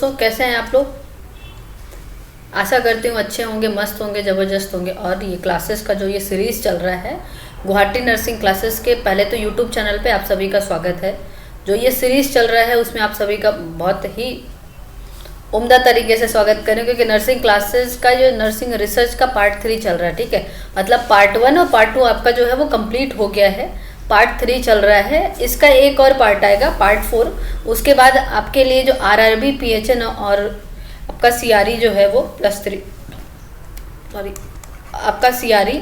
तो कैसे हैं आप लोग। आशा करती हूँ अच्छे होंगे, मस्त होंगे, ज़बरदस्त होंगे। और ये क्लासेस का जो ये सीरीज़ चल रहा है गुवाहाटी नर्सिंग क्लासेस के, पहले तो यूट्यूब चैनल पे आप सभी का स्वागत है। जो ये सीरीज़ चल रहा है उसमें आप सभी का बहुत ही उम्दा तरीके से स्वागत करें, क्योंकि नर्सिंग क्लासेस का जो नर्सिंग रिसर्च का पार्ट 3 चल रहा है। ठीक है, मतलब पार्ट 1 और पार्ट 2 आपका जो है वो कंप्लीट हो गया है, पार्ट 3 चल रहा है। इसका एक और पार्ट आएगा, पार्ट 4। उसके बाद आपके लिए जो आरआरबी, पीएचएन और आपका सीआरई जो है वो +3, सॉरी आपका सीआरई,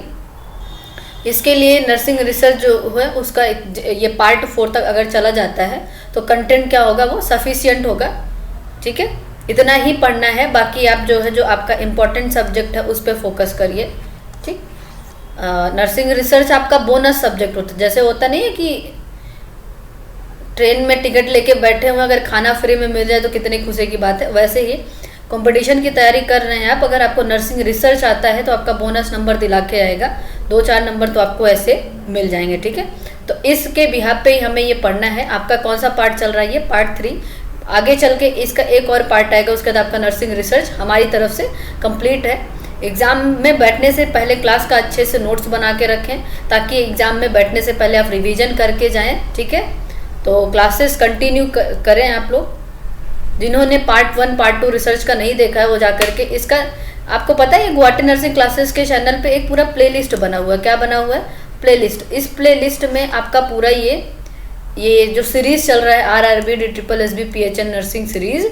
इसके लिए नर्सिंग रिसर्च जो है उसका ये पार्ट 4 तक अगर चला जाता है तो कंटेंट क्या होगा, वो सफिशिएंट होगा। ठीक है, इतना ही पढ़ना है। बाकी आप जो है जो आपका इम्पोर्टेंट सब्जेक्ट है उस पर फोकस करिए। ठीक, नर्सिंग रिसर्च आपका बोनस सब्जेक्ट होता है। जैसे होता नहीं है कि ट्रेन में टिकट लेके बैठे हुए अगर खाना फ्री में मिल जाए तो कितनी खुशी की बात है, वैसे ही कंपटीशन की तैयारी कर रहे हैं आप, अगर आपको नर्सिंग रिसर्च आता है तो आपका बोनस नंबर दिला के आएगा, 2-4 नंबर तो आपको ऐसे मिल जाएंगे। ठीक है, तो इसके बिहाफ पे ही हमें ये पढ़ना है। आपका कौन सा पार्ट चल रहा है, ये पार्ट 3। आगे चल के इसका एक और पार्ट आएगा, उसके बाद आपका नर्सिंग रिसर्च हमारी तरफ से कंप्लीट है। एग्ज़ाम में बैठने से पहले क्लास का अच्छे से नोट्स बना के रखें, ताकि एग्ज़ाम में बैठने से पहले आप रिवीजन करके जाएं। ठीक है, तो क्लासेस कंटिन्यू करें। आप लोग जिन्होंने पार्ट 1 पार्ट 2 रिसर्च का नहीं देखा है वो जा करके इसका, आपको पता है गुवाहाटी नर्सिंग क्लासेस के चैनल पे एक पूरा प्लेलिस्ट बना हुआ है। क्या बना हुआ है? प्लेलिस्ट। इस प्लेलिस्ट में आपका पूरा ये जो सीरीज़ चल रहा है RRB, DSSB, PHN nursing series,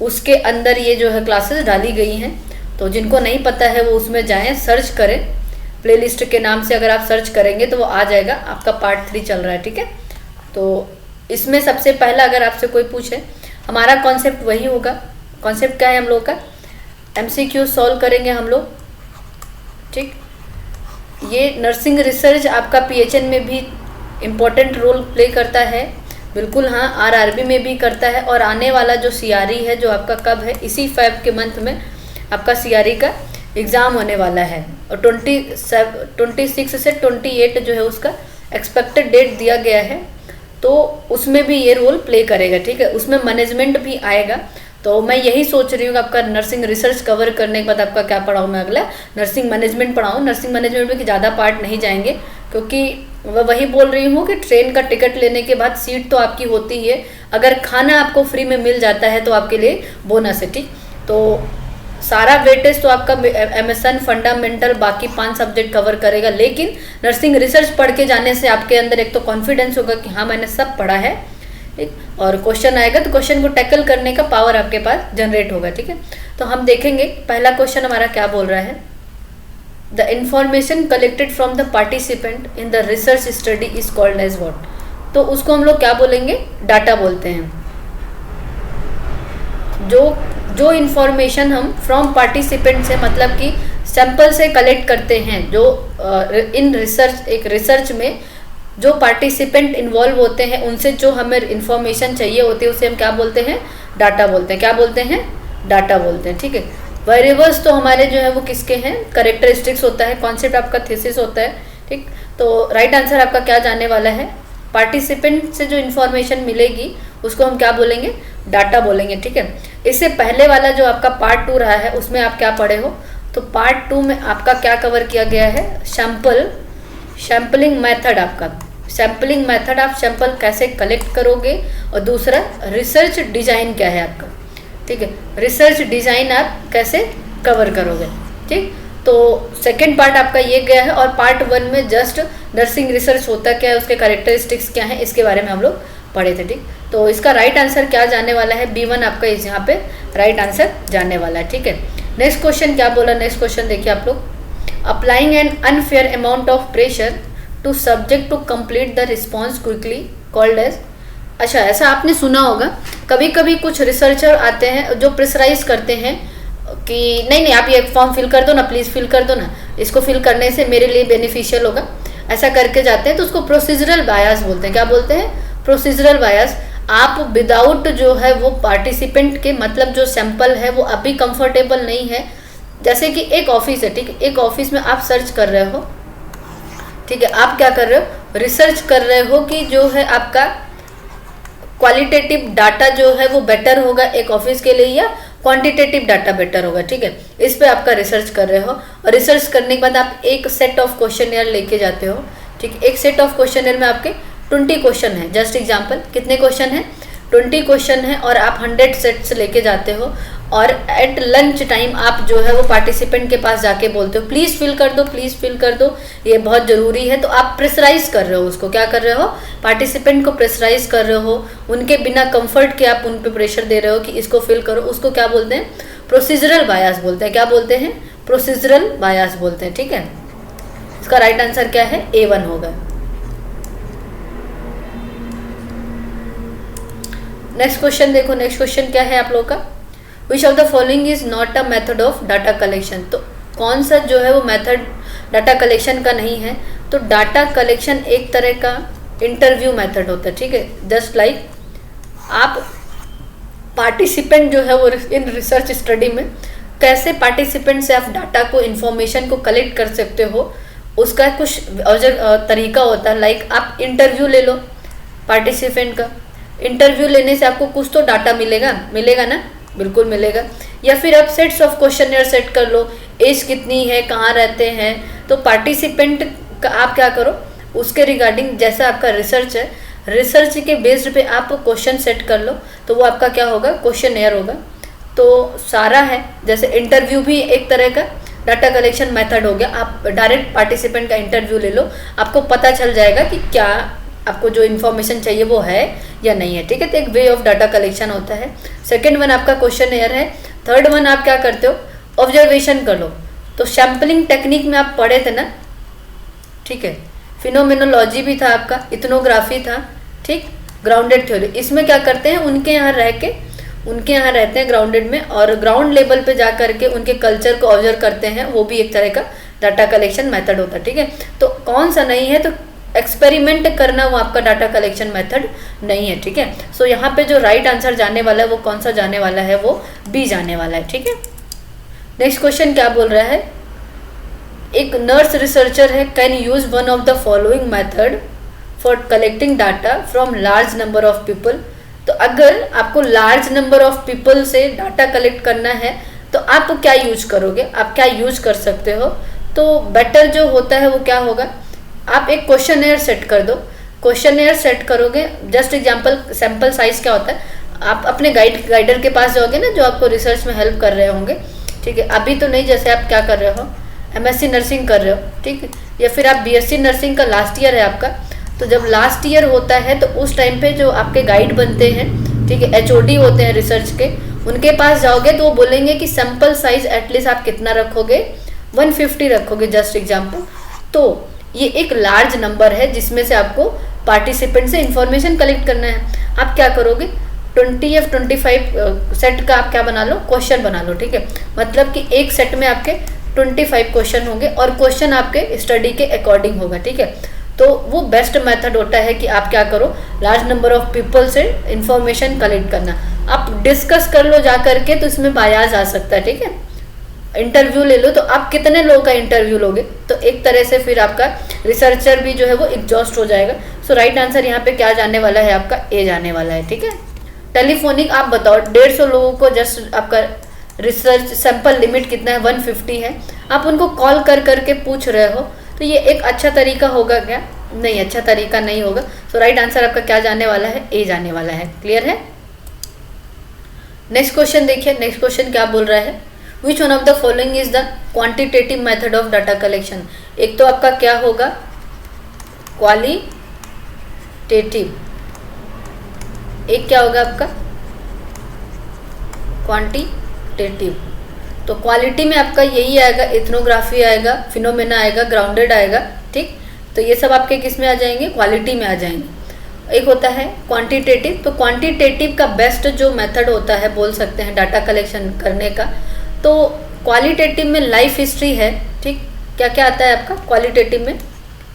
उसके अंदर ये जो है क्लासेस डाली गई हैं। तो जिनको नहीं पता है वो उसमें जाएं, सर्च करें, प्लेलिस्ट के नाम से अगर आप सर्च करेंगे तो वो आ जाएगा। आपका पार्ट 3 चल रहा है। ठीक है, तो इसमें सबसे पहला अगर आपसे कोई पूछे, हमारा कॉन्सेप्ट वही होगा। कॉन्सेप्ट क्या है हम लोग का? MCQ सॉल्व करेंगे हम लोग। ठीक, ये नर्सिंग रिसर्च आपका पीएचएन में भी इम्पोर्टेंट रोल प्ले करता है, बिल्कुल हाँ, आरआरबी में भी करता है। और आने वाला जो सीआरई है जो आपका कब है, इसी फेब के मंथ में आपका सीआरई का एग्ज़ाम होने वाला है, और 26 से 28 जो है उसका एक्सपेक्टेड डेट दिया गया है, तो उसमें भी ये रोल प्ले करेगा। ठीक है, उसमें मैनेजमेंट भी आएगा। तो मैं यही सोच रही हूँ कि आपका नर्सिंग रिसर्च कवर करने के बाद आपका क्या पढ़ाऊँ मैं, अगला नर्सिंग मैनेजमेंट पढ़ाऊँ। नर्सिंग मैनेजमेंट में कि ज़्यादा पार्ट नहीं जाएंगे, क्योंकि मैं वही बोल रही हूँ कि ट्रेन का टिकट लेने के बाद सीट तो आपकी होती ही है, अगर खाना आपको फ्री में मिल जाता है तो आपके लिए बोनस है। ठीक, तो सारा वेटेज तो आपका MSN फंडामेंटल बाकी 5 सब्जेक्ट कवर करेगा, लेकिन नर्सिंग रिसर्च पढ़ के जाने से आपके अंदर एक तो कॉन्फिडेंस होगा कि हाँ मैंने सब पढ़ा है। ठीक, और क्वेश्चन आएगा तो क्वेश्चन को टैकल करने का पावर आपके पास जनरेट होगा। ठीक है, तो हम देखेंगे पहला क्वेश्चन हमारा क्या बोल रहा है। The information collected from the participant in the research study is called as what. तो उसको हम लोग क्या बोलेंगे? डाटा बोलते हैं। जो इन्फॉर्मेशन हम फ्रॉम पार्टिसिपेंट से, मतलब कि सैंपल से कलेक्ट करते हैं, जो इन रिसर्च, एक रिसर्च में जो पार्टिसिपेंट इन्वॉल्व होते हैं उनसे जो हमें इन्फॉर्मेशन चाहिए होती है उसे हम क्या बोलते हैं? डाटा बोलते हैं। क्या बोलते हैं? डाटा बोलते हैं। ठीक है, वेरिएबल्स तो हमारे जो है वो किसके हैं? कैरेक्टरिस्टिक्स होता है, कॉन्सेप्ट आपका थीसिस होता है। ठीक, तो राइट आंसर आपका क्या जाने वाला है? पार्टिसिपेंट से जो इन्फॉर्मेशन मिलेगी उसको हम क्या बोलेंगे? डाटा बोलेंगे। ठीक है, इससे पहले वाला जो आपका पार्ट 2 रहा है उसमें आप क्या पढ़े हो? तो पार्ट 2 में आपका क्या कवर किया गया है? Sampling method. आपका सैम्पलिंग मेथड, आप सैंपल कैसे कलेक्ट करोगे, और दूसरा रिसर्च डिजाइन क्या है आपका। ठीक है, रिसर्च डिजाइन आप कैसे कवर करोगे। ठीक, तो सेकेंड पार्ट आपका ये गया है, और पार्ट 1 में जस्ट नर्सिंग रिसर्च होता क्या है, उसके कैरेक्टरिस्टिक्स क्या हैं, इसके बारे में हम लोग पढ़े थे। ठीक, तो इसका राइट आंसर क्या जाने वाला है? B1 आपका इस यहाँ पे राइट आंसर जाने वाला है। ठीक है, नेक्स्ट क्वेश्चन क्या बोला? नेक्स्ट क्वेश्चन देखिए आप लोग। Applying an unfair amount of pressure to subject to complete the response quickly called as. अच्छा, ऐसा आपने सुना होगा, कभी कभी कुछ रिसर्चर आते हैं जो प्रेशराइज करते हैं कि नहीं आप ये फॉर्म फिल कर दो ना, प्लीज़ फिल कर दो ना, इसको फिल करने से मेरे लिए बेनिफिशियल होगा, ऐसा करके जाते हैं, तो उसको प्रोसीजरल बायस बोलते हैं। क्या बोलते हैं? प्रोसीजरल बायस। आप विदाउट जो है वो पार्टिसिपेंट के, मतलब जो सैंपल है वो अभी कंफर्टेबल नहीं है। जैसे कि एक ऑफिस है, ठीक है, एक ऑफिस में आप सर्च कर रहे हो, ठीक है, आप क्या कर रहे हो? रिसर्च कर रहे हो कि जो है आपका क्वालिटेटिव डाटा जो है वो बेटर होगा एक ऑफिस के लिए या क्वांटिटेटिव डाटा बेटर होगा, ठीक है। इस पे आपका रिसर्च कर रहे हो और रिसर्च करने के बाद आप एक सेट ऑफ क्वेश्चनएयर लेके जाते हो, ठीक। एक सेट ऑफ क्वेश्चनएयर में आपके 20 क्वेश्चन है, जस्ट एग्जांपल कितने क्वेश्चन है, 20 क्वेश्चन है और आप 100 सेट्स लेके जाते हो और एट लंच टाइम आप जो है वो पार्टिसिपेंट के पास जाके बोलते हो प्लीज़ फिल कर दो, प्लीज़ फिल कर दो, ये बहुत ज़रूरी है। तो आप प्रेशराइज कर रहे हो उसको, क्या कर रहे हो, पार्टिसिपेंट को प्रेशराइज कर रहे हो, उनके बिना कंफर्ट के आप उन पे प्रेशर दे रहे हो कि इसको फिल करो। उसको क्या बोलते हैं, प्रोसीजरल बायस बोलते हैं। क्या बोलते हैं, प्रोसीजरल बायस बोलते हैं, ठीक है। इसका राइट आंसर क्या है, A1 होगा। नेक्स्ट क्वेश्चन देखो, नेक्स्ट क्वेश्चन क्या है आप लोग का, विच of the following is not a method of data collection. तो कौन सा जो है वो मेथड डाटा कलेक्शन का नहीं है, तो डाटा कलेक्शन एक तरह का इंटरव्यू मेथड होता है, ठीक है। जस्ट लाइक आप पार्टिसिपेंट जो है वो इन रिसर्च स्टडी में कैसे पार्टिसिपेंट से आप डाटा को, इंफॉर्मेशन को कलेक्ट कर सकते हो, उसका कुछ तरीका होता है। लाइक आप इंटरव्यू ले लो पार्टिसिपेंट का, इंटरव्यू लेने से आपको कुछ तो डाटा मिलेगा ना, बिल्कुल मिलेगा। या फिर आप सेट्स ऑफ क्वेश्चनएयर सेट कर लो, एज कितनी है, कहाँ रहते हैं, तो पार्टिसिपेंट का आप क्या करो, उसके रिगार्डिंग जैसा आपका रिसर्च है, रिसर्च के बेस्ड पे आप क्वेश्चन सेट कर लो, तो वो आपका क्या होगा, क्वेश्चनएयर होगा। तो सारा है, जैसे इंटरव्यू भी एक तरह का डाटा कलेक्शन मेथड हो गया। आप डायरेक्ट पार्टिसिपेंट का इंटरव्यू ले लो, आपको पता चल जाएगा कि क्या आपको जो इन्फॉर्मेशन चाहिए वो है या नहीं है, ठीक है। तो एक वे ऑफ डाटा कलेक्शन होता है। सेकंड वन आपका क्वेश्चनएयर है। थर्ड वन आप क्या करते हो, ऑब्जर्वेशन कर लो। तो सैम्पलिंग टेक्निक में आप पढ़े थे ना, ठीक है। फिनोमेनोलॉजी भी था आपका, इथनोग्राफी था, ठीक, ग्राउंडेड थ्योरी। इसमें क्या करते हैं, उनके यहाँ रहते हैं ग्राउंडेड में, और ग्राउंड लेवल पे जा करके उनके कल्चर को ऑब्जर्व करते हैं, वो भी एक तरह का डाटा कलेक्शन मेथड होता है, ठीक है। तो कौन सा नहीं है, तो एक्सपेरिमेंट करना वो आपका डाटा कलेक्शन मेथड नहीं है, ठीक है। सो यहाँ पे जो राइट आंसर जाने वाला है वो कौन सा जाने वाला है, वो बी जाने वाला है, ठीक है। नेक्स्ट क्वेश्चन क्या बोल रहा है, एक नर्स रिसर्चर है, can use one of the following method for collecting data from large number of people. तो अगर आपको लार्ज नंबर ऑफ पीपल से डाटा कलेक्ट करना है तो आप क्या यूज करोगे, आप क्या यूज कर सकते हो। तो बेटर जो होता है वो क्या होगा, आप एक क्वेश्चनएयर सेट कर दो। क्वेश्चनएयर सेट करोगे, जस्ट एग्जांपल सैंपल साइज क्या होता है, आप अपने गाइडर के पास जाओगे ना, जो आपको रिसर्च में हेल्प कर रहे होंगे, ठीक है। अभी तो नहीं, जैसे आप क्या कर रहे हो, एमएससी नर्सिंग कर रहे हो, ठीक है, या फिर आप बीएससी नर्सिंग का लास्ट ईयर है आपका। तो जब लास्ट ईयर होता है तो उस टाइम पे जो आपके गाइड बनते हैं, ठीक है, एचओडी होते हैं रिसर्च के, उनके पास जाओगे तो वो बोलेंगे कि सैंपल साइज एटलीस्ट आप कितना रखोगे, 150 रखोगे, जस्ट एग्जाम्पल। तो ये एक लार्ज नंबर है जिसमें से आपको पार्टिसिपेंट से इंफॉर्मेशन कलेक्ट करना है। आप क्या करोगे, 20 या 25 सेट का आप क्या बना लो, क्वेश्चन बना लो, ठीक है। मतलब कि एक सेट में आपके 25 क्वेश्चन होंगे और क्वेश्चन आपके स्टडी के अकॉर्डिंग होगा, ठीक है। तो वो बेस्ट मेथड होता है कि आप क्या करो, लार्ज नंबर ऑफ पीपल से इंफॉर्मेशन कलेक्ट करना। आप डिस्कस कर लो जा करके, तो इसमें बायास आ सकता है, ठीक है। इंटरव्यू ले लो, तो आप कितने लोगों का इंटरव्यू लोगे, तो एक तरह से फिर आपका रिसर्चर भी जो है वो एग्जॉस्ट हो जाएगा। सो राइट आंसर यहाँ पे क्या जाने वाला है, आपका ए जाने वाला है, ठीक है। टेलीफोनिक आप बताओ, 150 लोगों को जस्ट आपका रिसर्च सैंपल लिमिट कितना है, 150 है, आप उनको कॉल कर करके पूछ रहे हो, तो ये एक अच्छा तरीका होगा क्या, नहीं, अच्छा तरीका नहीं होगा। सो राइट आंसर आपका क्या जाने वाला है, ए जाने वाला है। क्लियर है। नेक्स्ट क्वेश्चन देखिए, नेक्स्ट क्वेश्चन क्या बोल रहा है, which one of the following is the quantitative method of data collection. एक तो आपका क्या होगा, क्वालिटेटिव, एक क्या होगा आपका क्वांटिटेटिव। तो क्वालिटी में आपका यही आएगा, इथनोग्राफी आएगा, फिनोमेना आएगा, ग्राउंडेड आएगा, ठीक। तो ये सब आपके किस में आ जाएंगे, क्वालिटी में आ जाएंगे। एक होता है क्वांटिटेटिव। तो क्वांटिटेटिव का बेस्ट जो मेथड होता है बोल सकते हैं डाटा कलेक्शन करने का, तो क्वालिटेटिव में लाइफ हिस्ट्री है, ठीक। क्या क्या आता है आपका क्वालिटेटिव में,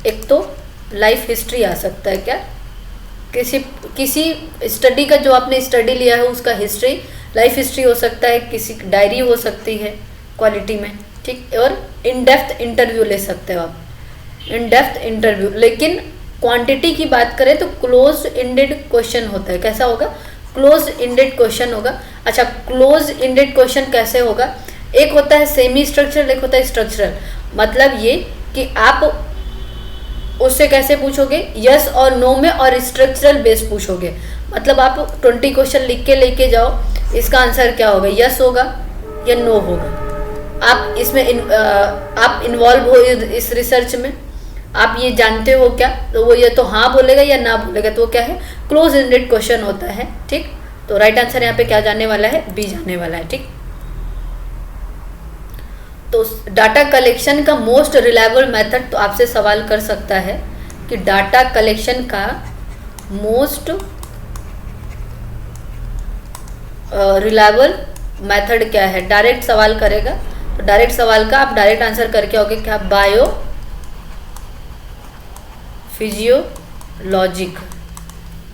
एक तो लाइफ हिस्ट्री आ सकता है, क्या किसी स्टडी का जो आपने स्टडी लिया है उसका हिस्ट्री, लाइफ हिस्ट्री हो सकता है, किसी डायरी हो सकती है क्वालिटी में, ठीक। और इन डेप्थ इंटरव्यू ले सकते हो आप, इन डेप्थ इंटरव्यू। लेकिन क्वांटिटी की बात करें तो क्लोज इंडेड क्वेश्चन होता है। कैसा होगा? क्लोज इंडेड क्वेश्चन होगा। अच्छा, क्लोज इंडेड क्वेश्चन कैसे होगा? एक होता है सेमी स्ट्रक्चरल, एक होता है स्ट्रक्चरल। मतलब ये कि आप उससे कैसे पूछोगे, यस और नो में, और स्ट्रक्चरल बेस पूछोगे। मतलब आप 20 क्वेश्चन लिख के लेके जाओ, इसका आंसर क्या होगा, यस होगा या नो होगा। आप इसमें आप इन्वॉल्व हो इस रिसर्च में, आप ये जानते हो क्या, तो वो ये तो हाँ बोलेगा या ना बोलेगा, तो वो क्या है, क्लोज एंडेड क्वेश्चन होता है। ठीक, तो राइट आंसर यहाँ पे क्या जाने वाला है, बी जाने वाला है। ठीक, तो डाटा कलेक्शन का मोस्ट रिलायबल मेथड, तो आपसे सवाल कर सकता है कि डाटा कलेक्शन का मोस्ट रिलायबल मेथड क्या है। डायरेक्ट सवाल करेगा, तो डायरेक्ट सवाल का आप डायरेक्ट आंसर करके आओगे क्या, बायो फिजियोलॉजिक।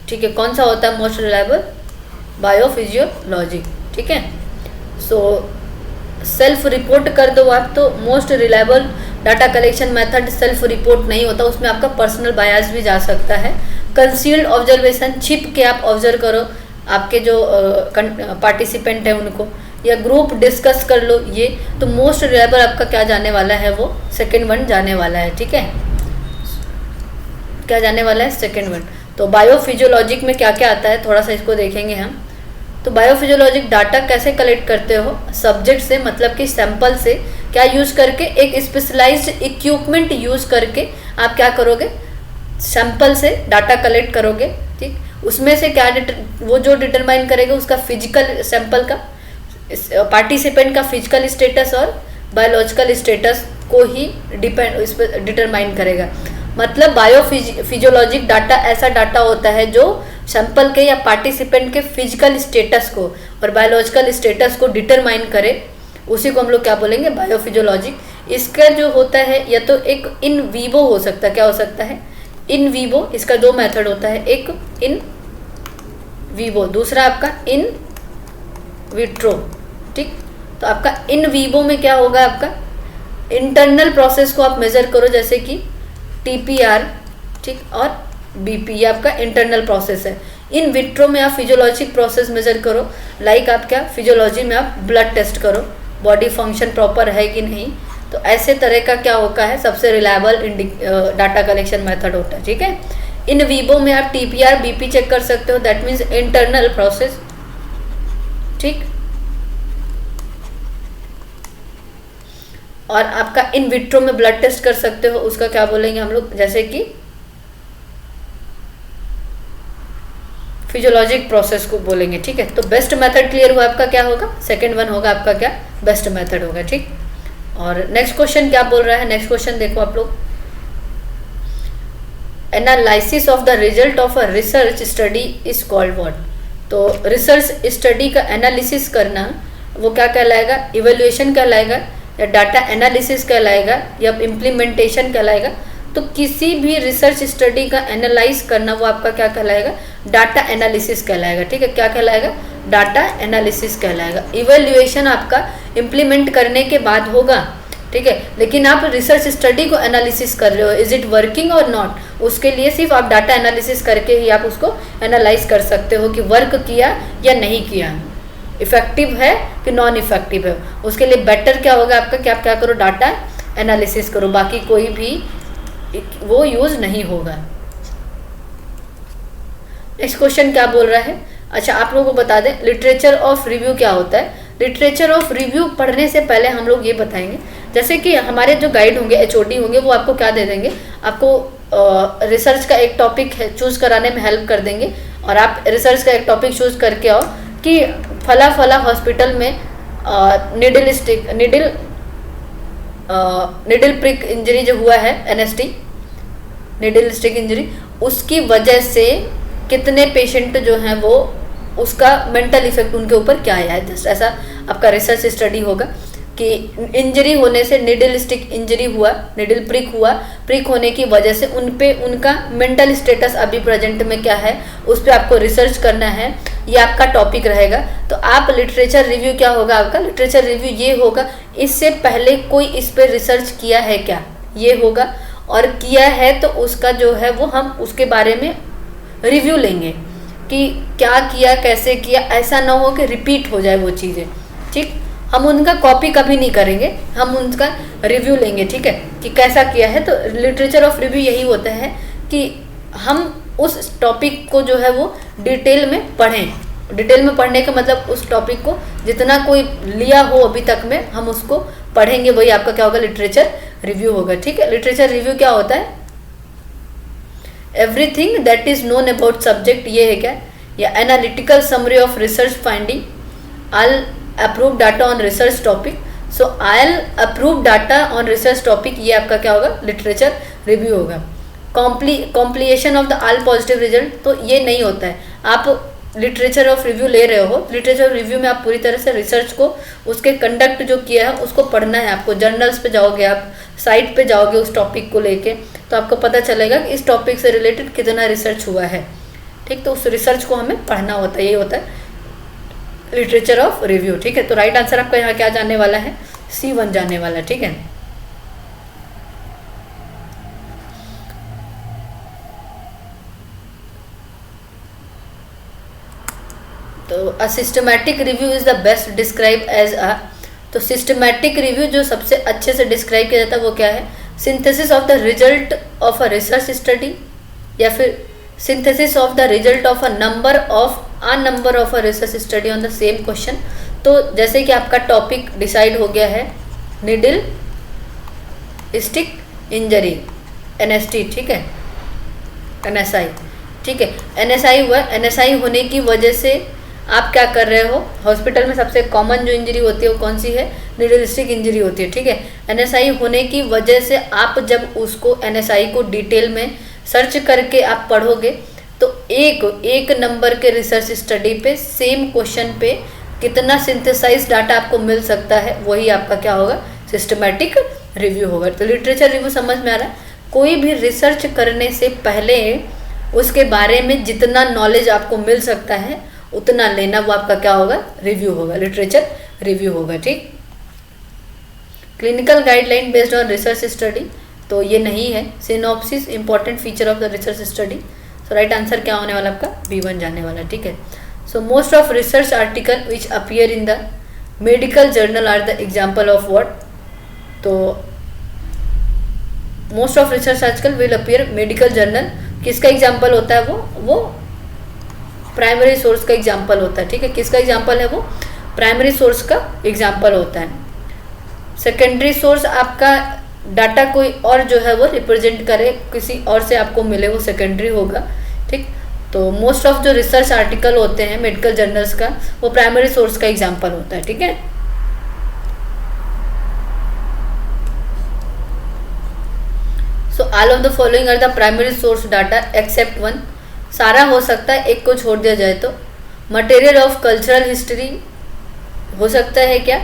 ठीक है, कौन सा होता है मोस्ट रिलायबल, बायो फिजियोलॉजिक। ठीक है, सो सेल्फ रिपोर्ट कर दो आप, तो most reliable data collection method self report नहीं होता, उसमें आपका पर्सनल बायस भी जा सकता है। कंसील्ड ऑब्जर्वेशन, छिप के आप ऑब्जर्व करो आपके जो पार्टिसिपेंट है उनको, या ग्रुप डिस्कस कर लो, ये तो मोस्ट रिलायबल आपका क्या जाने वाला है, वो सेकेंड वन जाने वाला है। ठीक है, क्या जाने वाला है, सेकेंड वन। तो बायोफिजियोलॉजिक में क्या क्या आता है, थोड़ा सा इसको देखेंगे हम। तो बायोफिजियोलॉजिक डाटा कैसे कलेक्ट करते हो, सब्जेक्ट से, मतलब कि सैंपल से क्या यूज करके, एक स्पेशलाइज्ड इक्विपमेंट यूज करके आप क्या करोगे, सैंपल से डाटा कलेक्ट करोगे। ठीक, उसमें से क्या वो जो डिटरमाइन करेगा उसका फिजिकल, सैंपल का, पार्टिसिपेंट का फिजिकल स्टेटस और बायोलॉजिकल स्टेटस को ही डिटरमाइन करेगा। मतलब बायोफिजियोलॉजिक डाटा ऐसा डाटा होता है जो सैंपल के या पार्टिसिपेंट के फिजिकल स्टेटस को और बायोलॉजिकल स्टेटस को डिटरमाइन करे, उसी को हम लोग क्या बोलेंगे, बायोफिजियोलॉजिक। इसका जो होता है या तो एक इन वीवो हो सकता है, क्या हो सकता है, इन वीवो। इसका दो मेथड होता है, एक इन वीवो, दूसरा आपका इन विट्रो। ठीक, तो आपका इन वीवो में क्या होगा, आपका इंटरनल प्रोसेस को आप मेजर करो, जैसे कि टीपीआर, ठीक, और बीपी, ये आपका इंटरनल प्रोसेस है। इन विट्रो में आप फिजियोलॉजिक प्रोसेस मेजर करो, लाइक आप क्या, फिजियोलॉजी में आप ब्लड टेस्ट करो, बॉडी फंक्शन प्रॉपर है कि नहीं। तो ऐसे तरह का क्या होता है, सबसे रिलायबल डाटा कलेक्शन मेथड होता है। ठीक है, इन वीवो में आप टीपीआर बीपी चेक कर सकते हो, दैट मीन्स इंटरनल प्रोसेस। ठीक, और आपका इन विट्रो में ब्लड टेस्ट कर सकते हो, उसका क्या बोलेंगे हम लोग, जैसे कि फिजियोलॉजिक प्रोसेस को बोलेंगे। ठीक है, तो बेस्ट मेथड क्लियर हुआ आपका, क्या होगा, सेकंड वन होगा आपका, क्या, बेस्ट मेथड होगा। ठीक, और नेक्स्ट क्वेश्चन क्या बोल रहा है, नेक्स्ट क्वेश्चन देखो आप लोग, analysis of the result of a research study is called what. तो रिसर्च स्टडी का एनालिसिस करना वो क्या कहलाएगा, इवेल्युएशन कहलाएगा, या डाटा एनालिसिस कहलाएगा, या इम्प्लीमेंटेशन कहलाएगा। तो किसी भी रिसर्च स्टडी का एनालाइज करना वो आपका क्या कहलाएगा, डाटा एनालिसिस कहलाएगा। ठीक है, क्या कहलाएगा, डाटा एनालिसिस कहलाएगा। इवेल्युएशन आपका इम्प्लीमेंट करने के बाद होगा। ठीक है, लेकिन आप रिसर्च स्टडी को एनालिसिस कर रहे हो, इज इट वर्किंग और नॉट, उसके लिए सिर्फ आप डाटा एनालिसिस करके ही आप उसको एनालाइज कर सकते हो कि वर्क किया या नहीं किया, इफेक्टिव है कि नॉन इफेक्टिव है। उसके लिए बेटर क्या होगा आपका, कि आप क्या करो, डाटा एनालिसिस करो, बाकी कोई भी वो यूज नहीं होगा। नेक्स्ट क्वेश्चन क्या बोल रहा है, अच्छा आप लोगों को बता दें लिटरेचर ऑफ रिव्यू क्या होता है। लिटरेचर ऑफ रिव्यू पढ़ने से पहले हम लोग ये बताएंगे, जैसे कि हमारे जो गाइड होंगे, एचओडी होंगे, वो आपको क्या दे देंगे, आपको रिसर्च का एक टॉपिक चूज कराने में हेल्प कर देंगे, और आप रिसर्च का एक टॉपिक चूज करके आओ कि फला फला हॉस्पिटल में निडल प्रिक इंजरी जो हुआ है, एनएसटी, निडल स्टिक इंजरी, उसकी वजह से कितने पेशेंट जो हैं वो, उसका मेंटल इफेक्ट उनके ऊपर क्या आया है। जस्ट ऐसा आपका रिसर्च स्टडी होगा कि इंजरी होने से, निडल स्टिक इंजरी हुआ, निडल प्रिक हुआ, प्रिक होने की वजह से उन पे उनका मेंटल स्टेटस अभी प्रेजेंट में क्या है, उस पर आपको रिसर्च करना है, ये आपका टॉपिक रहेगा। तो आप लिटरेचर रिव्यू क्या होगा आपका, लिटरेचर रिव्यू ये होगा, इससे पहले कोई इस पर रिसर्च किया है क्या, ये होगा। और किया है तो उसका जो है वो हम उसके बारे में रिव्यू लेंगे कि क्या किया, कैसे किया, ऐसा ना हो कि रिपीट हो जाए वो चीज़ें। ठीक, हम उनका कॉपी कभी नहीं करेंगे, हम उनका रिव्यू लेंगे। ठीक है, कि कैसा किया है। तो लिटरेचर ऑफ रिव्यू यही होता है कि हम उस टॉपिक को जो है वो डिटेल में पढ़ें। डिटेल में पढ़ने का मतलब उस टॉपिक को जितना कोई लिया हो अभी तक में हम उसको पढ़ेंगे, वही आपका क्या होगा, लिटरेचर रिव्यू होगा। ठीक है, लिटरेचर रिव्यू क्या होता है, everything that is known about subject, ये है क्या, या analytical summary of research finding, I approve data on research topic. So I approve data on research topic, ये आपका क्या होगा, लिटरेचर रिव्यू होगा। Completion of the all positive result, तो ये नहीं होता है। आप लिटरेचर ऑफ रिव्यू ले रहे हो, लिटरेचर रिव्यू में आप पूरी तरह से रिसर्च को, उसके कंडक्ट जो किया है उसको पढ़ना है आपको। जर्नल्स पे जाओगे, आप साइट पे जाओगे उस टॉपिक को लेके, तो आपको पता चलेगा कि इस टॉपिक से रिलेटेड कितना रिसर्च हुआ है। ठीक, तो उस रिसर्च को हमें पढ़ना होता है, ये होता है लिटरेचर ऑफ रिव्यू। ठीक है, तो राइट आंसर आपका यहाँ क्या जाने वाला है, C1 जाने वाला है। ठीक है, तो a systematic review is the best describe as a, तो सिस्टमैटिक रिव्यू जो सबसे अच्छे से डिस्क्राइब किया जाता है वो क्या है, synthesis of the result of a research study, या फिर synthesis of the result of a number of a research study on the same question. तो जैसे कि आपका टॉपिक डिसाइड हो गया है, निडल स्टिक इंजरी, NST, ठीक है, NSI, ठीक है, NSI हुआ। NSI होने की वजह से आप क्या कर रहे हो, हॉस्पिटल में सबसे कॉमन जो इंजरी होती है वो कौन सी है, निडल स्टिक इंजरी होती है। ठीक है, NSI होने की वजह से आप जब उसको NSI को डिटेल में सर्च करके आप पढ़ोगे तो एक नंबर के रिसर्च स्टडी पे सेम क्वेश्चन पे कितना सिंथेसाइज डाटा आपको मिल सकता है, वही आपका क्या होगा, सिस्टमैटिक रिव्यू होगा। तो लिटरेचर रिव्यू समझ में आ रहा है, कोई भी रिसर्च करने से पहले उसके बारे में जितना नॉलेज आपको मिल सकता है उतना लेना, वो आपका क्या होगा, रिव्यू होगा, लिटरेचर रिव्यू होगा। ठीक, clinical guideline based on research study, तो ये नहीं है। Synopsis important feature of the research study, so right answer क्या होने वाला आपका, B1 जाने वाला। ठीक है, so most of research article which appear in the medical journal are the example of what, तो most of research article will appear medical journal, किसका एग्जाम्पल होता है, वो प्राइमरी सोर्स का एग्जाम्पल होता है। ठीक है, किसका एग्जाम्पल है, वो प्राइमरी सोर्स का एग्जाम्पल होता है। सेकेंडरी सोर्स आपका डाटा कोई और जो है वो रिप्रेजेंट करे, किसी और से आपको मिले, वो सेकेंडरी होगा। ठीक, तो मोस्ट ऑफ जो रिसर्च आर्टिकल होते हैं मेडिकल जर्नल्स का, वो प्राइमरी सोर्स का एग्जाम्पल होता है। ठीक है, so all of the following are the primary source data except one, सारा हो सकता है, एक को छोड़ दिया जाए तो। मटेरियल ऑफ कल्चरल हिस्ट्री हो सकता है क्या,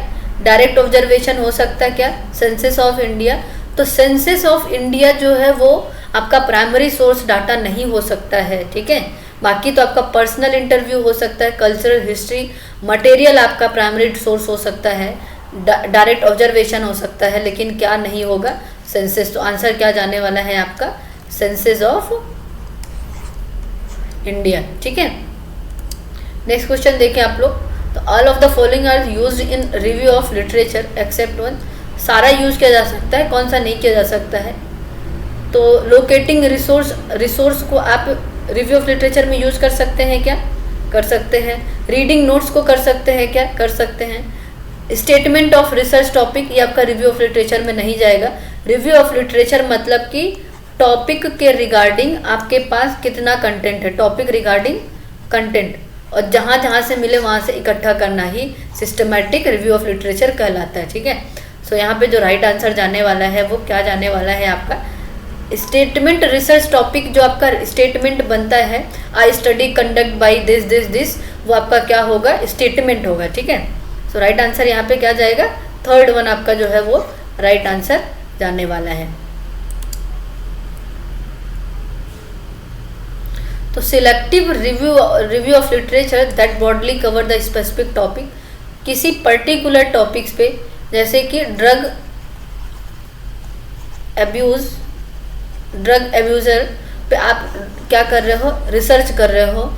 डायरेक्ट ऑब्जर्वेशन हो सकता है क्या, सेंसस ऑफ इंडिया, तो सेंसस ऑफ इंडिया जो है वो आपका प्राइमरी सोर्स डाटा नहीं हो सकता है। ठीक है, बाकी तो आपका पर्सनल इंटरव्यू हो सकता है, कल्चरल हिस्ट्री मटेरियल आपका प्राइमरी सोर्स हो सकता है, डायरेक्ट ऑब्जर्वेशन हो सकता है, लेकिन क्या नहीं होगा, सेंसस। तो आंसर क्या जाने वाला है आपका, सेंसस ऑफ इंडिया। ठीक है, नेक्स्ट क्वेश्चन देखें आप लोग, तो all of the following are used in review of literature except one, सारा यूज किया जा सकता है, कौन सा नहीं किया जा सकता है, तो लोकेटिंग रिसोर्स को आप रिव्यू ऑफ लिटरेचर में यूज कर सकते हैं क्या, कर सकते हैं। रीडिंग नोट्स को कर सकते हैं क्या, कर सकते हैं। स्टेटमेंट ऑफ रिसर्च टॉपिक, ये आपका रिव्यू ऑफ लिटरेचर में नहीं जाएगा। रिव्यू ऑफ लिटरेचर मतलब कि टॉपिक के रिगार्डिंग आपके पास कितना कंटेंट है, टॉपिक रिगार्डिंग कंटेंट, और जहाँ जहाँ से मिले वहाँ से इकट्ठा करना ही सिस्टमैटिक रिव्यू ऑफ लिटरेचर कहलाता है। ठीक है, सो यहाँ पे जो राइट आंसर जाने वाला है वो क्या जाने वाला है आपका, स्टेटमेंट। रिसर्च टॉपिक जो आपका स्टेटमेंट बनता है, I study conduct by this this this, वो आपका क्या होगा, स्टेटमेंट होगा। ठीक है, सो राइट आंसर यहाँ पे क्या जाएगा, थर्ड वन आपका जो है वो राइट आंसर जाने वाला है। तो selective review of literature that broadly cover the specific topic, किसी पर्टिकुलर टॉपिक्स पे, जैसे कि ड्रग अब्यूज़ ड्रग एब्यूज़र पे आप क्या कर रहे हो, रिसर्च कर रहे हो,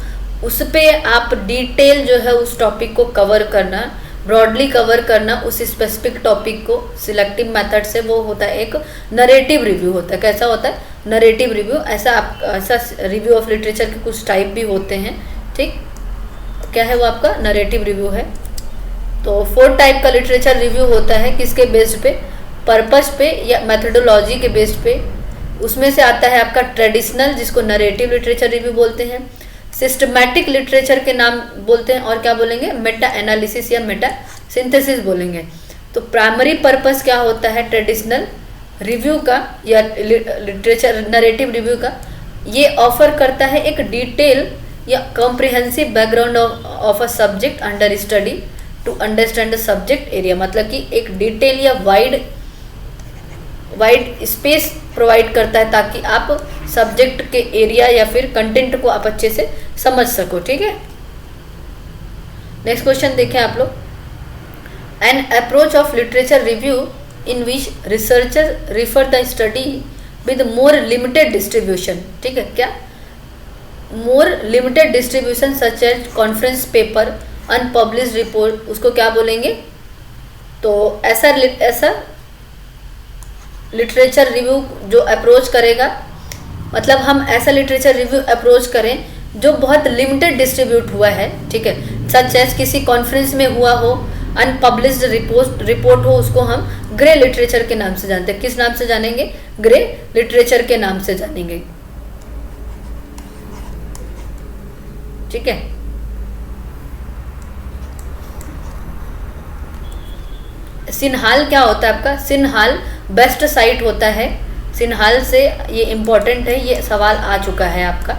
उस पे आप डिटेल जो है उस टॉपिक को कवर करना, ब्रॉडली कवर करना उस स्पेसिफिक टॉपिक को सिलेक्टिव मेथड से, वो होता है एक नरेटिव रिव्यू होता है। कैसा होता है? Narrative review. ऐसा रिव्यू ऑफ लिटरेचर के कुछ टाइप भी होते हैं, ठीक। क्या है वो आपका? नरेटिव रिव्यू है। तो 4 टाइप का लिटरेचर रिव्यू होता है, किसके बेस्ड पे? पर्पस पे या मेथडोलॉजी के बेस्ड पे। उसमें से आता है आपका ट्रेडिशनल, जिसको नरेटिव लिटरेचर रिव्यू बोलते हैं, सिस्टमैटिक लिटरेचर के नाम बोलते हैं, और क्या बोलेंगे? मेटा एनालिसिस या मेटा सिंथेसिस बोलेंगे। तो प्राइमरी पर्पस क्या होता है ट्रेडिशनल रिव्यू का या लिटरेचर नरेटिव रिव्यू का? ये ऑफर करता है एक डिटेल या comprehensive background of a subject under study to understand the subject area. मतलब कि एक डिटेल या वाइड स्पेस प्रोवाइड करता है ताकि आप सब्जेक्ट के एरिया या फिर कंटेंट को आप अच्छे से समझ सको, ठीक है। नेक्स्ट क्वेश्चन देखें आप लोग। An approach of literature review in which researcher refer the study with more limited distribution, ठीक है। क्या? More limited distribution such as conference paper, unpublished report, उसको क्या बोलेंगे? तो ऐसा लिटरेचर रिव्यू जो अप्रोच करेगा, मतलब हम ऐसा लिटरेचर रिव्यू अप्रोच करें जो बहुत लिमिटेड डिस्ट्रीब्यूट हुआ है, ठीक है। सच एज किसी कॉन्फ्रेंस में हुआ हो, अनपब्लिश्ड रिपोर्ट हो, उसको हम ग्रे लिटरेचर के नाम से जानते हैं। किस नाम से जानेंगे? ग्रे लिटरेचर के नाम से जानेंगे, ठीक है। सिन्हाल क्या होता है आपका? सिन्हाल बेस्ट साइट होता है। सिन्हाल से ये इम्पोर्टेंट है, ये सवाल आ चुका है आपका।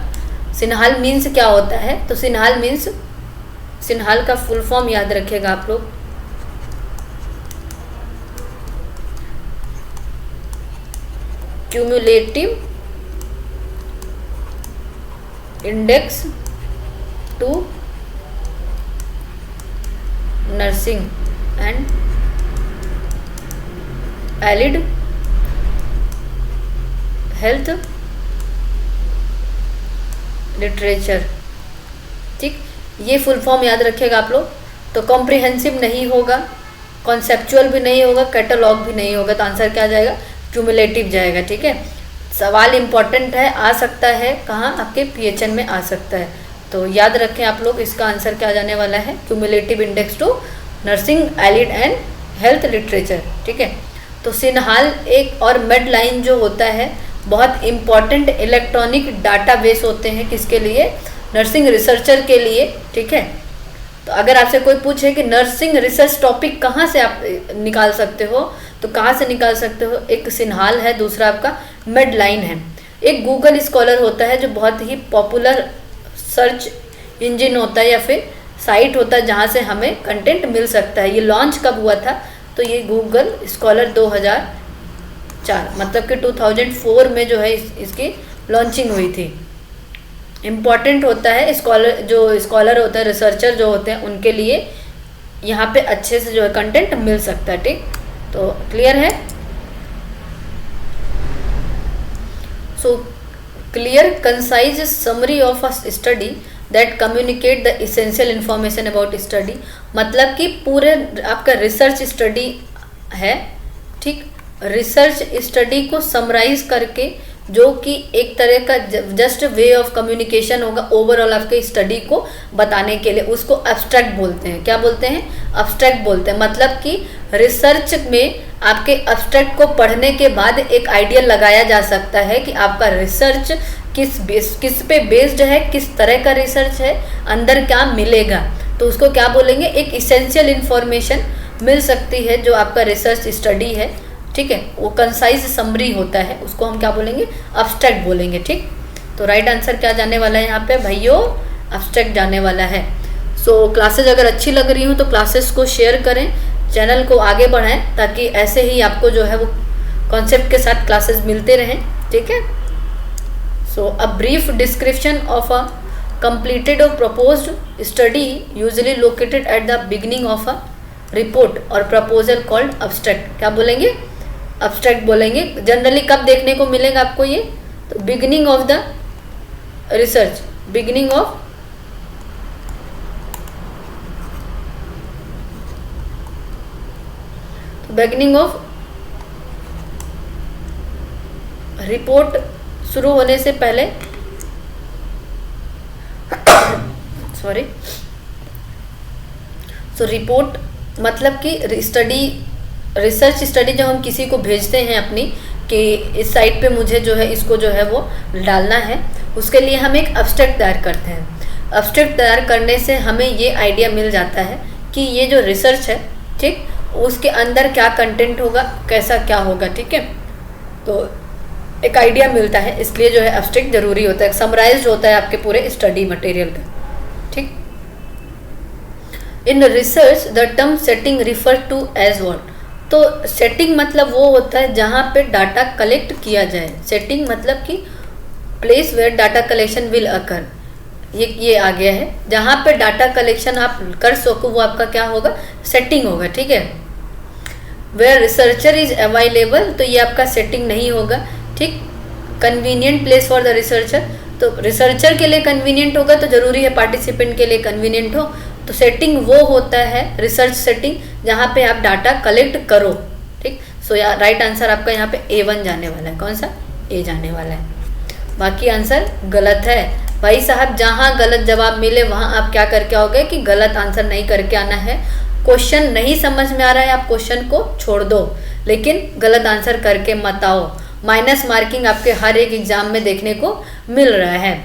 सिन्हाल मीन्स क्या होता है? तो सिन्हाल मीन्स, सिन्हाल का फुल फॉर्म याद रखिएगा आप लोग, cumulative index to nursing and allied health literature, ठीक। ये फुल फॉर्म याद रखिएगा आप लोग। तो कॉम्प्रिहेंसिव नहीं होगा, कॉन्सेप्चुअल भी नहीं होगा, कैटलॉग भी नहीं होगा, तो आंसर क्या जाएगा? क्यूमुलेटिव जाएगा, ठीक है। सवाल इंपॉर्टेंट है, आ सकता है कहाँ? आपके PHN में आ सकता है, तो याद रखें आप लोग। इसका आंसर क्या जाने वाला है? Cumulative index to nursing, allied and health literature, ठीक है। तो सिन्हाल एक और मेडलाइन जो होता है बहुत इम्पॉर्टेंट इलेक्ट्रॉनिक डाटाबेस होते हैं, किसके लिए? नर्सिंग रिसर्चर के लिए, ठीक है। तो अगर आपसे कोई पूछे कि नर्सिंग रिसर्च टॉपिक कहाँ से आप निकाल सकते हो, तो कहाँ से निकाल सकते हो? एक सिन्हाल है, दूसरा आपका मेडलाइन है। एक गूगल स्कॉलर होता है जो बहुत ही पॉपुलर सर्च इंजन होता है या फिर साइट होता है जहाँ से हमें कंटेंट मिल सकता है। ये लॉन्च कब हुआ था? तो ये गूगल स्कॉलर 2004, मतलब कि 2004 में जो है इसकी लॉन्चिंग हुई थी। इम्पॉर्टेंट होता है स्कॉलर, जो स्कॉलर होता है, रिसर्चर जो होते हैं, उनके लिए यहाँ पे अच्छे से जो है कंटेंट मिल सकता है, ठीक। तो क्लियर है? So clear concise summary of a study that communicate the essential information about study, मतलब कि पूरे आपका रिसर्च स्टडी है, ठीक। रिसर्च स्टडी को समराइज करके, जो कि एक तरह का जस्ट वे ऑफ कम्युनिकेशन होगा ओवरऑल आपके स्टडी को बताने के लिए, उसको एब्स्ट्रैक्ट बोलते हैं। क्या बोलते हैं? एब्स्ट्रैक्ट बोलते हैं। मतलब कि रिसर्च में आपके एब्स्ट्रैक्ट को पढ़ने के बाद एक आइडिया लगाया जा सकता है कि आपका रिसर्च किस पे बेस्ड है, किस तरह का रिसर्च है, अंदर क्या मिलेगा। तो उसको क्या बोलेंगे? एक इसेंशियल इन्फॉर्मेशन मिल सकती है जो आपका रिसर्च स्टडी है, ठीक है। वो कंसाइज समरी होता है, उसको हम क्या बोलेंगे? एब्स्ट्रैक्ट बोलेंगे, ठीक। तो राइट आंसर क्या जाने वाला है यहाँ पे भाइयों? एब्स्ट्रैक्ट जाने वाला है। सो क्लासेज अगर अच्छी लग रही हो तो क्लासेस को शेयर करें, चैनल को आगे बढ़ाएं, ताकि ऐसे ही आपको जो है वो कॉन्सेप्ट के साथ क्लासेस मिलते रहें, ठीक है। So a brief description of a completed or proposed study usually located at the beginning of a report or proposal called abstract। क्या बोलेंगे? abstract बोलेंगे। जनरली कब देखने को मिलेगा आपको ये? तो beginning of the research, beginning of report शुरू होने से पहले सॉरी, सो रिपोर्ट मतलब कि रिसर्च स्टडी जब हम किसी को भेजते हैं अपनी कि इस साइट पे मुझे जो है इसको जो है वो डालना है, उसके लिए हम एक एब्स्ट्रैक्ट तैयार करते हैं। एब्स्ट्रैक्ट तैयार करने से हमें ये आइडिया मिल जाता है कि ये जो रिसर्च है, ठीक, उसके अंदर क्या कंटेंट होगा, कैसा क्या होगा, ठीक है। तो एक आइडिया मिलता है, इसलिए जो है एब्स्ट्रैक्ट जरूरी होता है, समराइज्ड होता है आपके पूरे स्टडी मटेरियल का, ठीक। In research the term setting refer to as what, तो सेटिंग मतलब वो होता है जहाँ पे डाटा कलेक्ट किया जाए। सेटिंग मतलब कि place where data collection will occur, ये आ गया है, जहाँ पे डाटा कलेक्शन आप कर सको वो आपका क्या होगा, सेटिंग होगा, ठीक है। वेयर रिसर्चर इज अवेलेबल, तो ये आपका सेटिंग नहीं होगा, ठीक। Convenient place for the researcher, तो रिसर्चर के लिए कन्वीनियंट होगा तो जरूरी है पार्टिसिपेंट के लिए कन्वीनियंट हो। तो सेटिंग वो होता है रिसर्च सेटिंग जहाँ पे आप डाटा कलेक्ट करो, ठीक। सो राइट आंसर आपका यहाँ पे A1 जाने वाला है, कौन सा, ए जाने वाला है। बाकी आंसर गलत है भाई साहब, जहाँ गलत जवाब मिले वहाँ आप क्या करके आओगे कि गलत आंसर नहीं करके आना है। क्वेश्चन नहीं समझ में आ रहा है, आप क्वेश्चन को छोड़ दो, लेकिन गलत आंसर करके मत आओ। माइनस मार्किंग आपके हर एक एग्जाम में देखने को मिल रहा है,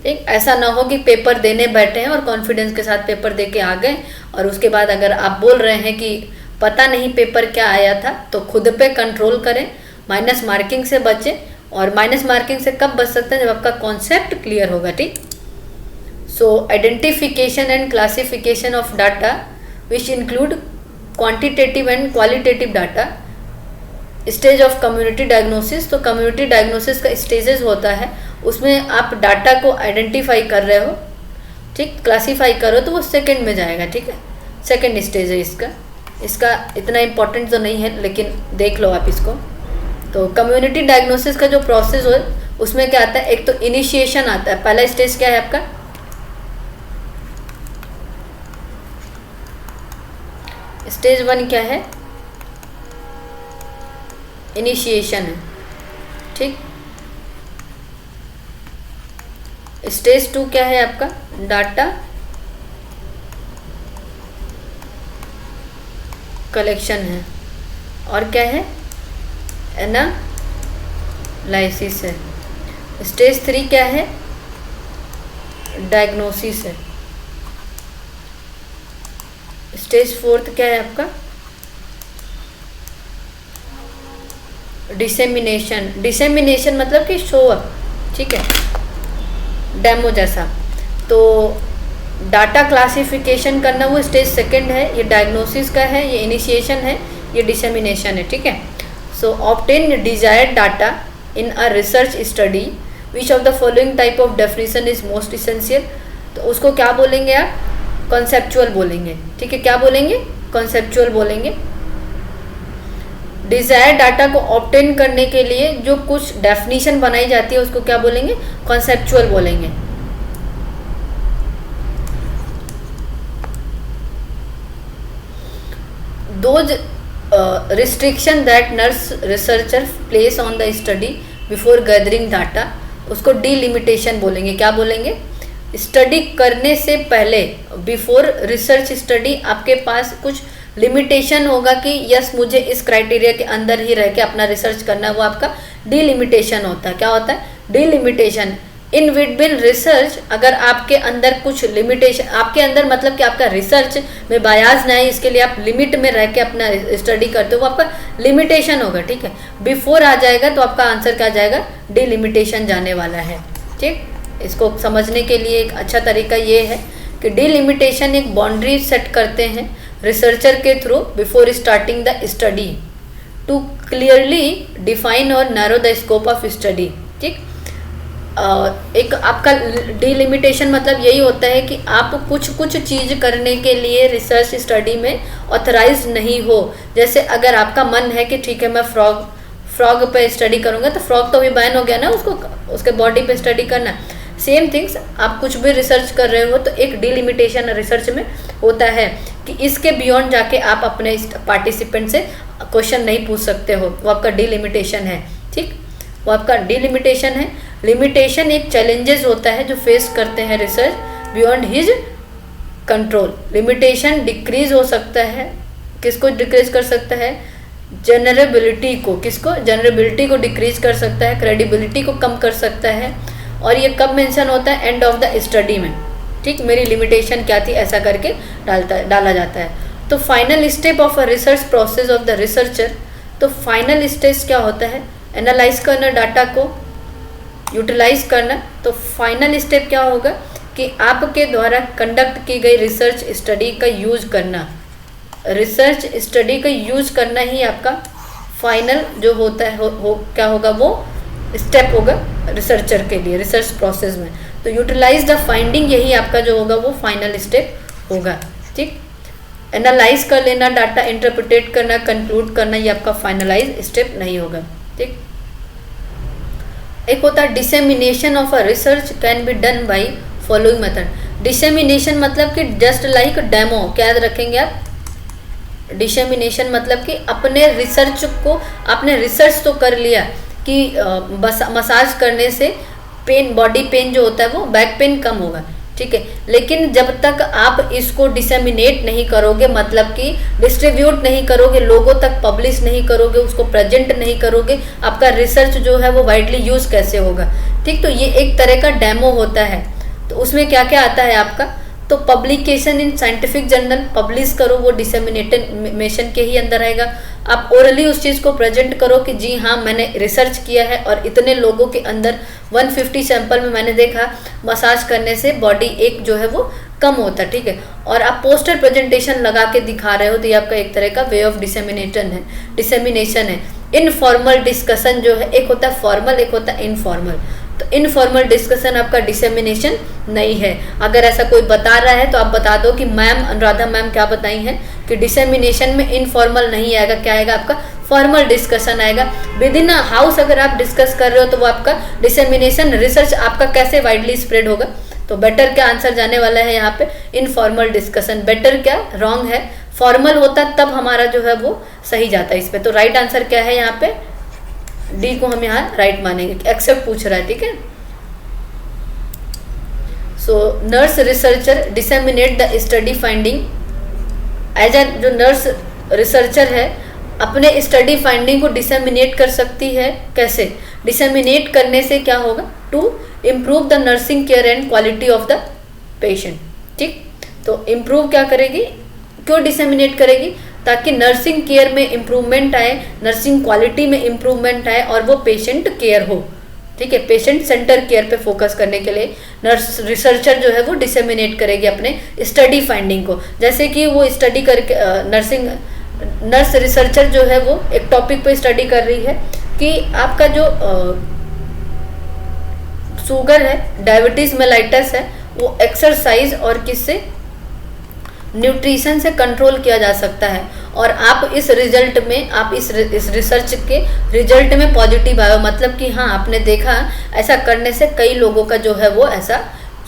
ठीक। ऐसा ना हो कि पेपर देने बैठे हैं और कॉन्फिडेंस के साथ पेपर दे के आ गए और उसके बाद अगर आप बोल रहे हैं कि पता नहीं पेपर क्या आया था, तो खुद पे कंट्रोल करें, माइनस मार्किंग से बचें। और माइनस मार्किंग से कब बच सकते हैं, जब आपका कॉन्सेप्ट क्लियर होगा, ठीक। So identification and classification of data which include quantitative and qualitative data. Stage of community diagnosis, तो कम्युनिटी डायग्नोसिस का स्टेजेस होता है, उसमें आप डाटा को आइडेंटिफाई कर रहे हो, ठीक, क्लासीफाई करो, तो वो सेकंड में जाएगा, ठीक है। सेकंड स्टेज है इसका इतना इम्पोर्टेंट तो नहीं है, लेकिन देख लो आप इसको। तो कम्युनिटी डायग्नोसिस का जो प्रोसेस हो उसमें क्या आता है, एक तो इनिशिएशन आता है। पहला स्टेज क्या है आपका, स्टेज 1 क्या है, इनिशिएशन है, ठीक। स्टेज 2 क्या है आपका, डाटा कलेक्शन है, और क्या है, एनालाइसिस है। स्टेज 3 क्या है, डायग्नोसिस है। स्टेज 4 क्या है आपका, डिसेमिनेशन। डिसेमिनेशन मतलब कि शो अप, ठीक है, डेमो जैसा। तो डाटा क्लासिफिकेशन करना वो स्टेज 2 है, ये डायग्नोसिस का है, ये इनिशिएशन है, ये डिसेमिनेशन है, ठीक है। So obtain desired data in a research study, which of the following type of definition is most essential, तो उसको क्या बोलेंगे आप, कॉन्सेप्चुअल बोलेंगे, ठीक है। क्या बोलेंगे, कॉन्सेप्चुअल बोलेंगे। डिजायर डाटा को ऑब्टेन करने के लिए जो कुछ डेफिनेशन बनाई जाती है उसको क्या बोलेंगे, कॉन्सेप्चुअल बोलेंगे। Those restriction that nurse researcher place on the study before gathering data, उसको डिलिमिटेशन बोलेंगे। क्या बोलेंगे, स्टडी करने से पहले, बिफोर रिसर्च स्टडी आपके पास कुछ लिमिटेशन होगा कि यस मुझे इस क्राइटेरिया के अंदर ही रह के अपना रिसर्च करना है, वो आपका डिलिमिटेशन होता है। क्या होता है, डिलिमिटेशन। इन विडबिल रिसर्च, अगर आपके अंदर कुछ लिमिटेशन, आपके अंदर मतलब कि आपका रिसर्च में बायास ना है, इसके लिए आप लिमिट में रह के अपना स्टडी करते हो, वो आपका लिमिटेशन होगा, ठीक है। बिफोर आ जाएगा तो आपका आंसर क्या जाएगा, डिलिमिटेशन जाने वाला है, ठीक। इसको समझने के लिए एक अच्छा तरीका ये है कि डिलिमिटेशन एक बाउंड्री सेट करते हैं रिसर्चर के through before starting the study to clearly define और narrow the scope of study, ठीक। एक आपका डिलिमिटेशन मतलब यही होता है कि आप कुछ चीज़ करने के लिए रिसर्च स्टडी में ऑथराइज नहीं हो। जैसे अगर आपका मन है कि ठीक है मैं फ्रॉग पे स्टडी करूँगा तो फ्रॉग तो अभी बैन हो गया ना, उसको उसके बॉडी पे स्टडी करना। सेम थिंग्स, आप कुछ भी रिसर्च कर रहे हो तो एक डिलिमिटेशन रिसर्च में होता है कि इसके बियॉन्ड जाके आप अपने पार्टिसिपेंट से क्वेश्चन नहीं पूछ सकते हो, वो आपका डिलिमिटेशन है। ठीक, वो आपका डिलिमिटेशन है। लिमिटेशन एक चैलेंजेस होता है जो फेस करते हैं research beyond his control. Limitation decrease हो सकता है, किसको डिक्रीज कर सकता है? जनरेबिलिटी को। किसको? जनरेबिलिटी को डिक्रीज कर सकता है, क्रेडिबिलिटी को कम कर सकता है। और ये कब मेंशन होता है? एंड ऑफ द स्टडी में। ठीक, मेरी लिमिटेशन क्या थी, ऐसा करके डाला जाता है। तो final step of a research process of the researcher, तो फाइनल स्टेज क्या होता है? एनालाइज करना डाटा को, यूटिलाइज करना। तो फाइनल स्टेप क्या होगा कि आपके द्वारा कंडक्ट की गई रिसर्च स्टडी का यूज करना। रिसर्च स्टडी का यूज करना ही आपका फाइनल जो होता है क्या होगा, वो स्टेप होगा रिसर्चर के लिए रिसर्च प्रोसेस में। तो यूटिलाइज द फाइंडिंग, यही आपका जो होगा वो फाइनल स्टेप होगा। ठीक, एनालाइज कर लेना डाटा, इंटरप्रिटेट करना, कंक्लूड करना, ये आपका फाइनलाइज स्टेप नहीं होगा। ठीक, एक होता है dissemination of a research can be done by following method. Dissemination मतलब कि जस्ट लाइक डेमो, क्या याद रखेंगे आप? डिसेमिनेशन मतलब कि अपने रिसर्च को, आपने रिसर्च तो कर लिया कि मसाज करने से पेन, बॉडी पेन जो होता है वो बैक पेन कम होगा। ठीक है, लेकिन जब तक आप इसको डिसेमिनेट नहीं करोगे, मतलब कि डिस्ट्रीब्यूट नहीं करोगे, लोगों तक पब्लिश नहीं करोगे, उसको प्रेजेंट नहीं करोगे, आपका रिसर्च जो है वो वाइडली यूज कैसे होगा? ठीक, तो ये एक तरह का डेमो होता है। तो उसमें क्या क्या आता है आपका? तो publication in scientific journal, publish करो, वो डिसेमिनेशन के ही अंदर आएगा। आप ओरली उस चीज़ को प्रेजेंट करो कि जी हाँ मैंने रिसर्च किया है और इतने लोगों के अंदर 150 सैंपल में मैंने देखा मसाज करने से बॉडी एक जो है वो कम होता है। ठीक है, और आप पोस्टर प्रेजेंटेशन लगा के दिखा रहे हो, तो ये आपका एक तरह का वे ऑफ डिसेमिनेशन है। इनफॉर्मल डिस्कशन जो है, एक होता है फॉर्मल, एक होता है इनफॉर्मल। तो इनफॉर्मल डिस्कशन आपका डिसेमिनेशन नहीं है। अगर ऐसा कोई बता रहा है तो आप बता दो कि मैम, अनुराधा मैम क्या बताई हैं कि डिसेमिनेशन में इनफॉर्मल नहीं आएगा, क्या आएगा आपका? फॉर्मल डिस्कशन आएगा। विद इन हाउस अगर आप डिस्कस कर रहे हो तो वो आपका डिसेमिनेशन, रिसर्च आपका कैसे वाइडली स्प्रेड होगा? तो बेटर क्या आंसर जाने वाला है यहाँ पे? Informal discussion. बेटर क्या रॉन्ग है? फॉर्मल होता तब हमारा जो है वो सही जाता है इस पे। तो राइट आंसर क्या है यहाँ पे? डी को हम यहाँ राइट मानेंगे। एक्सेप्ट पूछ रहा है, ठीक है। So nurse researcher disseminate the study finding as a, जो नर्स रिसर्चर है अपने स्टडी फाइंडिंग को डिसेमिनेट कर सकती है। कैसे डिसेमिनेट करने से क्या होगा? To improve the nursing care and quality of the patient. ठीक, तो इम्प्रूव क्या करेगी? क्यों डिसेमिनेट करेगी? ताकि नर्सिंग केयर में इम्प्रूवमेंट आए, नर्सिंग क्वालिटी में इम्प्रूवमेंट आए और वो पेशेंट केयर हो। ठीक है, पेशेंट सेंटर केयर पे फोकस करने के लिए नर्स रिसर्चर जो है वो डिसेमिनेट करेगी अपने स्टडी फाइंडिंग को। जैसे कि वो स्टडी करके नर्स रिसर्चर जो है वो एक टॉपिक पे स्टडी कर रही है कि आपका जो शुगर है, डायबिटीज मेलाइटस है, वो एक्सरसाइज और किससे, न्यूट्रिशन से कंट्रोल किया जा सकता है। और आप इस रिजल्ट में, आप इस रिसर्च के रिजल्ट में पॉजिटिव आए हो, मतलब कि हाँ आपने देखा ऐसा करने से कई लोगों का जो है वो ऐसा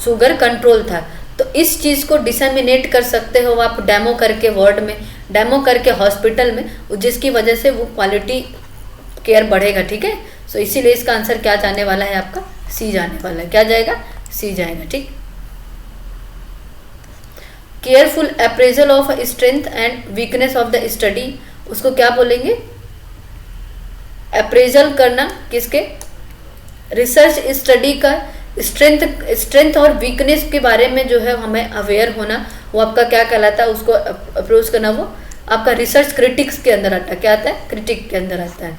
शुगर कंट्रोल था। तो इस चीज़ को डिसेमिनेट कर सकते हो आप डेमो करके, वर्ड में डेमो करके, हॉस्पिटल में, जिसकी वजह से वो क्वालिटी केयर बढ़ेगा। ठीक है, सो इसीलिए इसका आंसर क्या जाने वाला है आपका? सी जाने वाला है। क्या जाएगा? सी जाएगा। ठीक, careful appraisal of strength and weakness of the study, उसको क्या बोलेंगे? अप्रेजल करना किसके? रिसर्च स्टडी का स्ट्रेंथ और वीकनेस के बारे में जो है हमें अवेयर होना, वो आपका क्या कहलाता है? उसको अप्रोच करना वो आपका रिसर्च क्रिटिक्स के अंदर आता है। क्या आता है? क्रिटिक के अंदर आता है।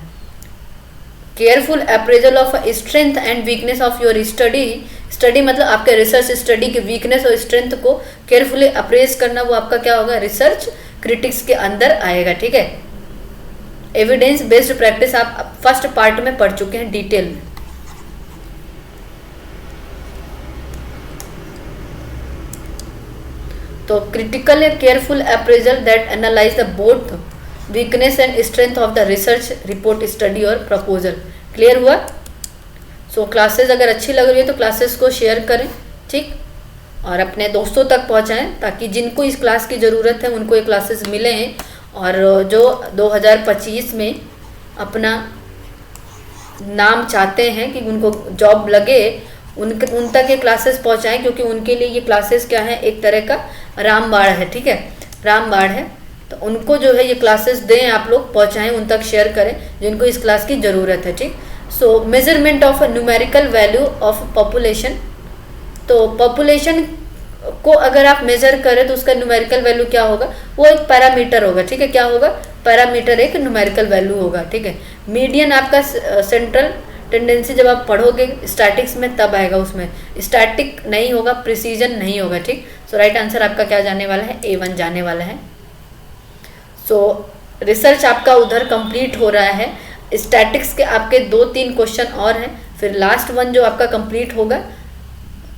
Careful appraisal of strength and weakness of your study मतलब आपके रिसर्च स्टडी की वीकनेस और स्ट्रेंथ को केयरफुली अप्रेज करना, वो आपका क्या होगा? रिसर्च क्रिटिक्स के अंदर आएगा। ठीक है, एविडेंस बेस्ड प्रैक्टिस आप फर्स्ट पार्ट में पढ़ चुके हैं डिटेल में। तो critical careful appraisal that analyse the both weakness and strength of the research report, study और प्रपोजल। क्लियर हुआ? सो क्लासेस अगर अच्छी लग रही है तो क्लासेस को शेयर करें, ठीक, और अपने दोस्तों तक पहुंचाएं ताकि जिनको इस क्लास की ज़रूरत है उनको ये क्लासेस मिले हैं, और जो 2025 में अपना नाम चाहते हैं कि उनको जॉब लगे उन तक ये क्लासेस पहुंचाएं, क्योंकि उनके लिए ये क्लासेस क्या है, एक तरह का रामबाण है, ठीक है, रामबाण है। तो उनको जो है ये क्लासेस दें, आप लोग पहुंचाएं, उन तक शेयर करें जिनको इस क्लास की ज़रूरत है, ठीक। सो measurement of numerical value of population, तो पॉपुलेशन को अगर आप मेजर करें तो उसका न्यूमेरिकल वैल्यू क्या होगा, वो एक पैरामीटर होगा, ठीक है, क्या होगा, पैरामीटर एक न्यूमेरिकल वैल्यू होगा, ठीक है। मीडियन आपका सेंट्रल टेंडेंसी जब आप पढ़ोगे स्टैटिक्स में तब आएगा, उसमें स्टैटिक नहीं होगा, प्रिसीजन नहीं होगा, ठीक। सो राइट आंसर आपका क्या जाने वाला है, A1 जाने वाला है। सो रिसर्च आपका उधर कंप्लीट हो रहा है, स्टैटिक्स के आपके 2-3 क्वेश्चन और हैं, फिर लास्ट वन जो आपका कंप्लीट होगा,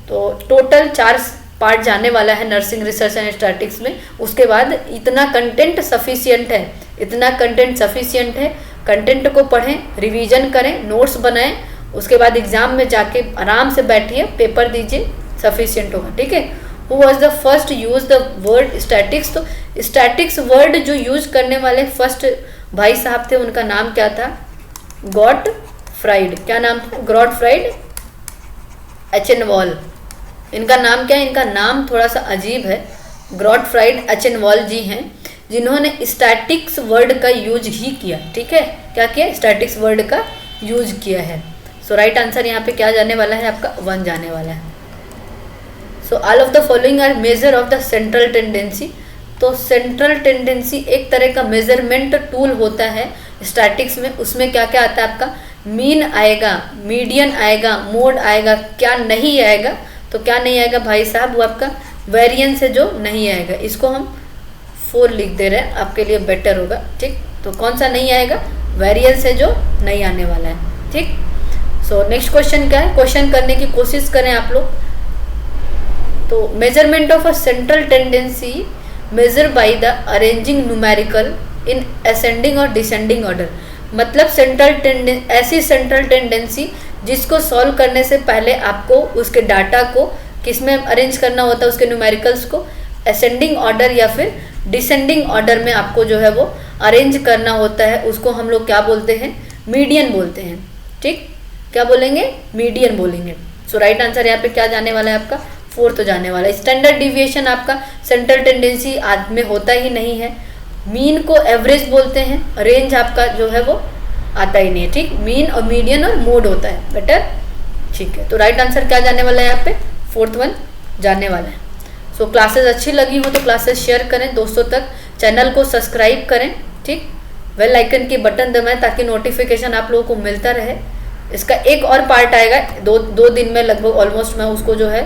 तो टोटल 4 पार्ट जाने वाला है नर्सिंग रिसर्च एंड स्टैटिक्स में। उसके बाद इतना कंटेंट सफिशिएंट है, इतना कंटेंट सफिशिएंट है, कंटेंट को पढ़ें, रिवीजन करें, नोट्स बनाएं, उसके बाद एग्जाम में जाके आराम से बैठिए, पेपर दीजिए, सफिशिएंट होगा, ठीक है। Who was the first use the word statics, तो स्टैटिक्स वर्ड जो यूज करने वाले फर्स्ट भाई साहब थे उनका नाम क्या था, गॉटफ्राइड, क्या नाम था, गॉटफ्राइड एचेनवॉल। इनका नाम क्या है, इनका नाम थोड़ा सा अजीब है, गॉटफ्राइड एचेनवॉल जी हैं, जिन्होंने स्टैटिक्स वर्ड का यूज ही किया, ठीक है, क्या किया, स्टैटिक्स वर्ड का यूज किया है। सो राइट आंसर यहाँ पे क्या जाने वाला है, आपका 1 जाने वाला है। So all of the following are measure of the central tendency, तो सेंट्रल टेंडेंसी एक तरह का मेजरमेंट टूल होता है स्टैटिक्स में, उसमें क्या क्या आता है आपका, मीन आएगा, मीडियन आएगा, मोड आएगा, क्या नहीं आएगा, तो क्या नहीं आएगा भाई साहब, वो आपका वेरिएंस है जो नहीं आएगा, इसको हम 4 लिख दे रहे हैं, आपके लिए बेटर होगा, ठीक। तो कौन सा नहीं आएगा, वेरिएंस है जो नहीं आने वाला है, ठीक। सो नेक्स्ट क्वेश्चन क्या है, क्वेश्चन करने की कोशिश करें आप लोग। तो measurement of a central tendency measure by the arranging numerical in ascending और डिसेंडिंग ऑर्डर, मतलब ऐसी सेंट्रल टेंडेंसी जिसको सॉल्व करने से पहले आपको उसके डाटा को किस में अरेंज करना होता है, उसके न्यूमेरिकल्स को असेंडिंग ऑर्डर या फिर डिसेंडिंग ऑर्डर में आपको जो है वो अरेंज करना होता है, उसको हम लोग क्या बोलते हैं, मीडियन बोलते हैं, ठीक, क्या बोलेंगे, मीडियन बोलेंगे। सो राइट आंसर यहाँ पे क्या जाने वाला है, आपका 4 जाने वाला है। स्टैंडर्ड डिविएशन आपका सेंट्रल टेंडेंसी में होता ही नहीं है, मीन को एवरेज बोलते हैं, रेंज आपका जो है वो आता ही नहीं है, ठीक, मीन और मीडियन और मोड होता है, बेटर, ठीक है। तो राइट आंसर क्या जाने वाला है यहाँ पे, 4th 1 जाने वाला है। सो क्लासेस अच्छी लगी हो तो क्लासेस शेयर करें दोस्तों तक, चैनल को सब्सक्राइब करें, ठीक, बेल आइकन की बटन दबाएं ताकि नोटिफिकेशन आप लोगों को मिलता रहे। इसका एक और पार्ट आएगा 2 दिन में लगभग, ऑलमोस्ट मैं उसको जो है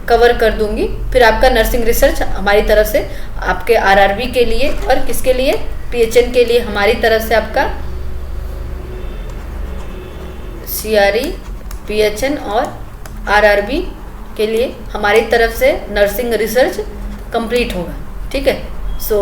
कवर कर दूंगी। फिर आपका नर्सिंग रिसर्च हमारी तरफ से आपके आरआरबी के लिए और किसके लिए, पीएचएन के लिए हमारी तरफ से आपका सीआरई, पीएचएन और आरआरबी के लिए हमारी तरफ से नर्सिंग रिसर्च कंप्लीट होगा, ठीक है। सो